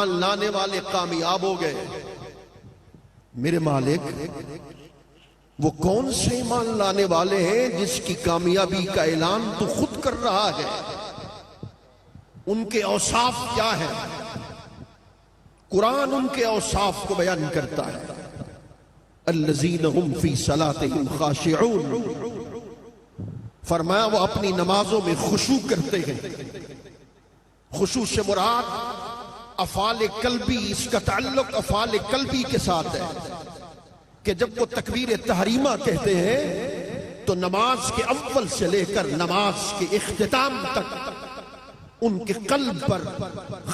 لانے والے کامیاب ہو گئے۔ میرے مالک وہ کون سے ایمان لانے والے ہیں جس کی کامیابی کا اعلان تو خود کر رہا ہے؟ ان کے اوصاف کیا ہیں؟ قرآن ان کے اوصاف کو بیان کرتا ہے۔ الذین هم فی صلاتهم خاشعون، فرمایا وہ اپنی نمازوں میں خشوع کرتے ہیں۔ خشوع سے مراد افعال قلبی، اس کا تعلق افعال قلبی کے ساتھ ہے کہ جب وہ تکبیر تحریمہ کہتے ہیں تو نماز کے اول سے لے کر نماز کے اختتام تک ان کے قلب پر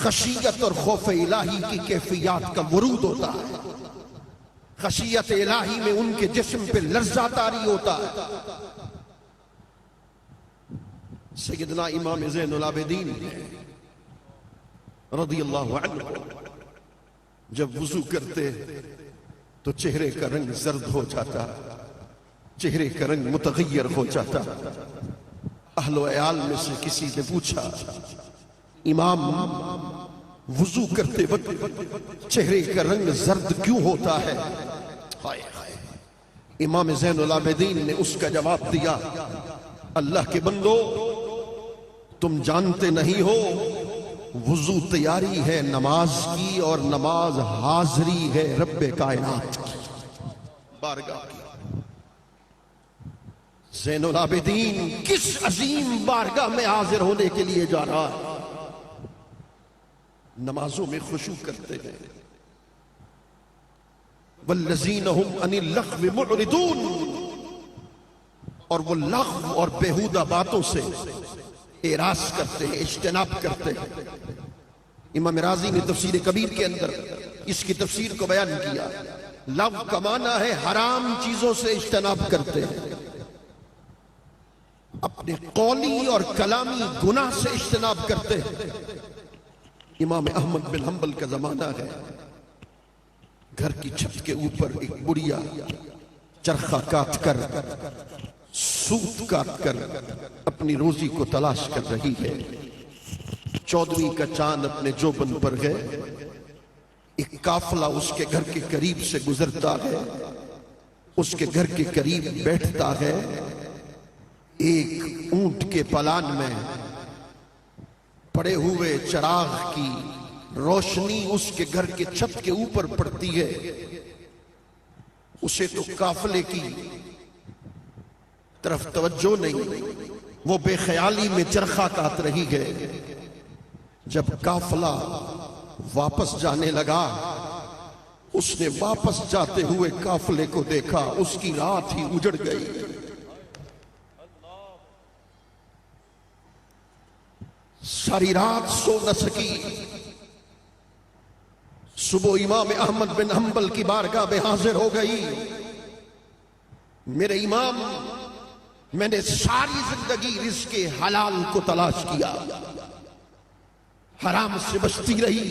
خشیت اور خوف الہی کی کیفیات کا ورود ہوتا ہے۔ خشیت الہی میں ان کے جسم پہ لرزہ طاری ہوتا ہے۔ سیدنا امام زین العابدین رضی اللہ عنہ جب وضو کرتے تو چہرے کا رنگ زرد ہو جاتا، چہرے کا رنگ متغیر ہو جاتا۔ اہل و عیال میں سے کسی نے پوچھا، امام وضو کرتے وقت چہرے کا رنگ زرد کیوں ہوتا ہے؟ امام زین العابدین نے اس کا جواب دیا، اللہ کے بندو تم جانتے نہیں ہو وضو تیاری ہے نماز کی، اور نماز حاضری ہے رب کائنات کی بارگاہ کی۔ زین العابدین کس عظیم بارگاہ میں حاضر ہونے کے لیے جا رہا ہے؟ نمازوں میں خشوع کرتے ہیں۔ والذین هم عن اللغو معرضون، اور وہ لغو اور بیہودہ باتوں سے اعراض کرتے ہیں، اجتناب کرتے ہیں۔ امام رازی نے تفسیر کبیر کے اندر اس کی تفسیر کو بیان کیا۔ لغو کا معنی ہے حرام چیزوں سے اجتناب کرتے ہیں، اپنے قولی اور کلامی گناہ سے اجتناب کرتے ہیں۔ امام احمد بن حنبل کا زمانہ ہے، گھر کی چھت کے اوپر ایک بڑھیا چرخہ کاٹ کر، سوت کاٹ کر اپنی روزی کو تلاش کر رہی ہے۔ 14ویں کا چاند اپنے جوبن پر گئے، ایک قافلہ اس کے گھر کے قریب سے گزرتا ہے، اس کے گھر کے قریب بیٹھتا ہے۔ ایک اونٹ کے پلان میں پڑے ہوئے چراغ کی روشنی اس کے گھر کے چھت کے اوپر پڑتی ہے۔ اسے تو قافلے کی طرف توجہ نہیں، وہ بے خیالی میں چرخہ کاٹ رہی ہے۔ جب قافلہ واپس جانے لگا، اس نے واپس جاتے ہوئے قافلے کو دیکھا، اس کی رات ہی اجڑ گئی۔ ساری رات سو نہ سکی۔ صبح امام احمد بن حنبل کی بارگاہ میں حاضر ہو گئی، میرے امام میں نے ساری زندگی رزق حلال کو تلاش کیا، حرام سے بچتی رہی۔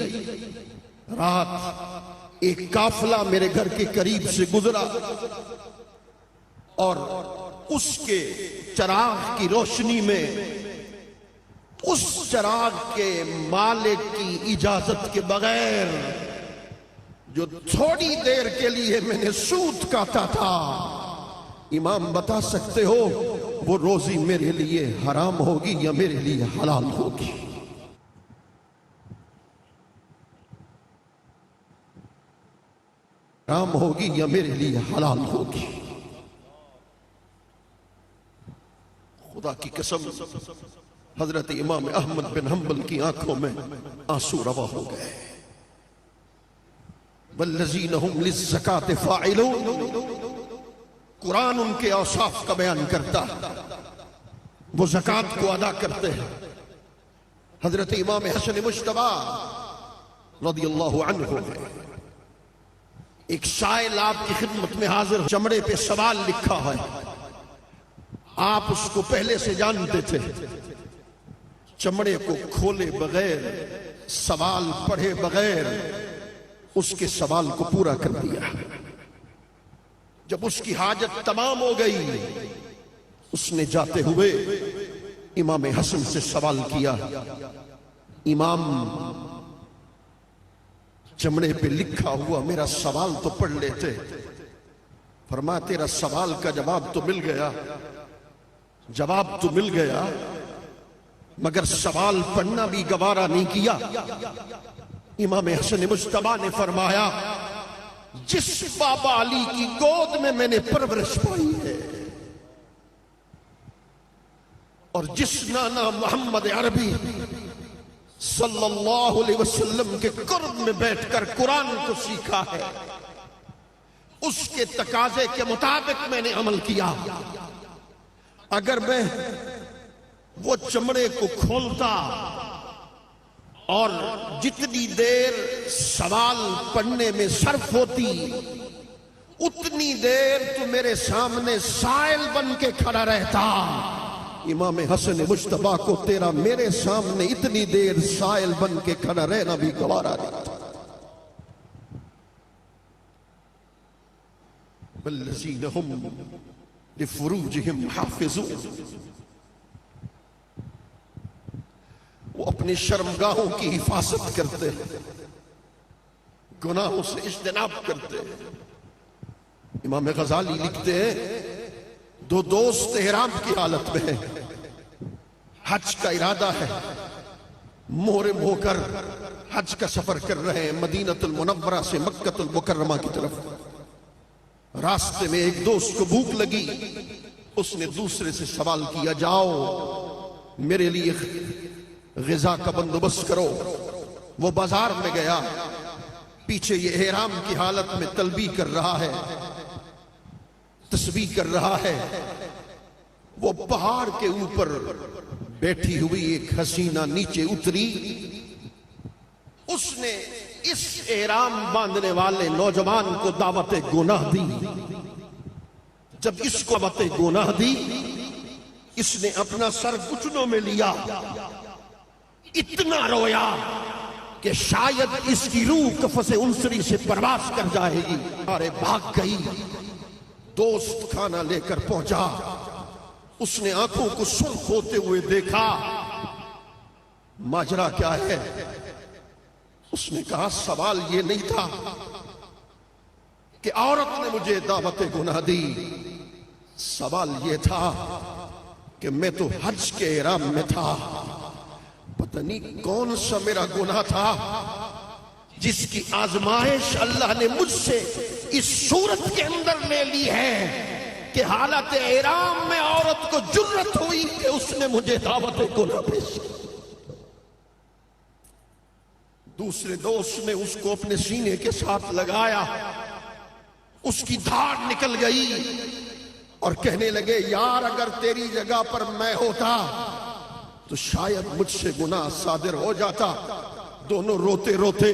رات ایک قافلہ میرے گھر کے قریب سے گزرا اور اس کے چراغ کی روشنی میں، اس چراغ کے مالک کی اجازت کے بغیر جو تھوڑی دیر کے لیے میں نے سوت کاٹا تھا، امام بتا سکتے ہو وہ روزی میرے لیے حرام ہوگی یا میرے لیے حلال ہوگی؟ حرام ہوگی یا میرے لیے حلال ہوگی؟ خدا کی قسم حضرت امام احمد بن حنبل کی آنکھوں میں آنسو روا ہو گئے۔ والذین هم للزکاة فاعلون، قرآن ان کے اوصاف کا بیان کرتا ہے، وہ زکوٰۃ کو ادا کرتے ہیں۔ حضرت امام حسن مجتبیٰ رضی اللہ عنہ ایک سائل آپ کی خدمت میں حاضر، چمڑے پہ سوال لکھا ہے، آپ اس کو پہلے سے جانتے تھے۔ چمڑے کو کھولے بغیر، سوال پڑھے بغیر اس کے سوال کو پورا کر دیا۔ جب اس کی حاجت تمام ہو گئی، اس نے جاتے ہوئے امام حسن سے سوال کیا، امام चमड़े पे लिखा हुआ मेरा सवाल तो पढ़ लेते। फरमाया तेरा सवाल का जवाब तो मिल गया, जवाब तो मिल गया, मगर सवाल पढ़ना भी गवारा नहीं किया। इमाम हसन मुज्तबा ने फरमाया जिस बाबा अली की गोद में मैंने परवरिश पाई है और जिस नाना मोहम्मद अरबी सल्लल्लाहु अलैहि वसल्लम के कुर्ब में बैठकर कुरान को सीखा है, उसके तकाजे के मुताबिक मैंने अमल किया। अगर मैं वो चमड़े को खोलता और जितनी देर सवाल पढ़ने में सर्फ होती उतनी देर तो मेरे सामने साइल बन के खड़ा रहता। इमाम हसन मुज्तबा को तेरा मेरे सामने इतनी देर साइल बन के खड़ा रहना भी गवारा नहीं था। वल्लज़ीना हुम लिफ़ुरूजिहिम हाफ़िज़ून, वो अपनी शर्मगाहों की हिफाजत करते हैं, गुनाहों से इज्तनाब करते हैं। इमाम गजाली लिखते हैं दो दोस्त इहराम की हालत में हैं, हज का इरादा है, मोहरिम होकर हज का सफर कर रहे हैं मदीनतुल मुनव्वरा से मक्कतुल मुकर्रमा की तरफ। रास्ते में एक दोस्त को भूख लगी, उसने दूसरे से सवाल किया जाओ मेरे लिए ग़िज़ा का बंदोबस्त करो। वो बाजार में गया, पीछे ये इहराम की हालत में तलबी कर रहा है, तस्बीह कर रहा है। वो पहाड़ के ऊपर बैठी हुई एक हसीना नीचे उतरी, उसने इस इहराम बांधने वाले नौजवान को दावत गुनाह दी। जब इसको दावत गुनाह दी, इसने अपना सर घुटनों में लिया, इतना रोया कि शायद इसकी रूह कफ़से उनसरी से परवास कर जाएगी। अरे भाग गई। दोस्त खाना लेकर पहुंचा, उसने आंखों को सुर्ख होते हुए देखा, माजरा क्या है? उसने कहा सवाल ये नहीं था कि औरत ने मुझे दावत गुनाह दी, सवाल ये था कि मैं तो हज के इहराम में था। पता नहीं कौन सा मेरा गुनाह था जिसकी आजमाइश अल्लाह ने मुझसे इस सूरत के अंदर ले ली है कि हालत इहराम में औरत को जुर्रत हुई कि उसने मुझे दावत गुनाह पेश की। दूसरे दोस्त ने उसको अपने सीने के साथ लगाया, उसकी धार निकल गई और कहने लगे यार अगर तेरी जगह पर मैं होता तो शायद मुझसे गुनाह सादिर हो जाता। दोनों रोते रोते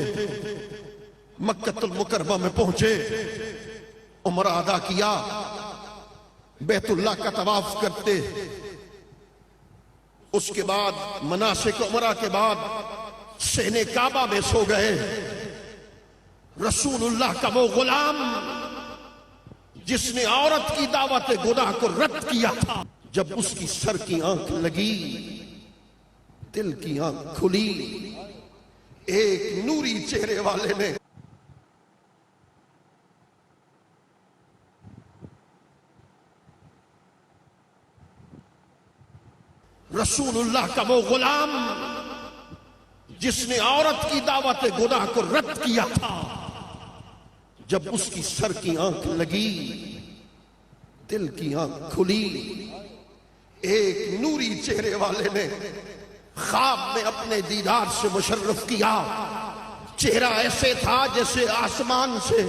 मक्कतुल मुकर्रमा में पहुंचे, उम्र अदा किया, बैतुल्लाह का तवाफ करते, उसके बाद मनासिक उम्रा के बाद सहने काबा में सो गए। रसूलुल्लाह का वो गुलाम जिसने औरत की दावत गुनाह को रद्द किया था, जब उसकी सर की आंख लगी, दिल की आंख खुली, एक नूरी चेहरे वाले ने रसूलुल्लाह का वो गुलाम जिसने औरत की दावत गुनाह को रद्द किया था, जब उसकी सर की आंख लगी, दिल की आंख खुली, एक नूरी चेहरे वाले ने ख्वाब में अपने दीदार से मुशर्रफ किया। चेहरा ऐसे था जैसे आसमान से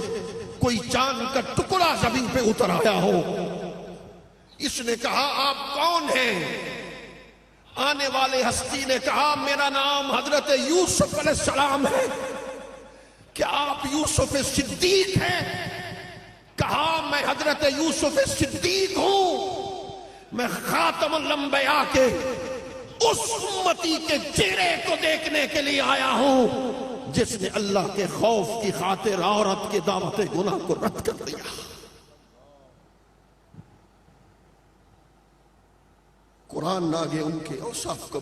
कोई चांद का टुकड़ा जमीन पे उतर आया हो। इसने कहा आप कौन हैं? आने वाले हस्ती ने कहा मेरा नाम हजरत यूसुफ अलैहिस्सलाम है। क्या आप यूसुफ सिद्दीक हैं? कहा मैं हजरत यूसुफ सिद्दीक हूं। मैं खातमुल अंबिया के उस उम्मती के चेहरे को देखने के लिए आया हूं जिसने अल्लाह के खौफ की खातिर औरत के दावत गुनाह को रद्द कर दिया। कुरान आगे उनके औसाफ को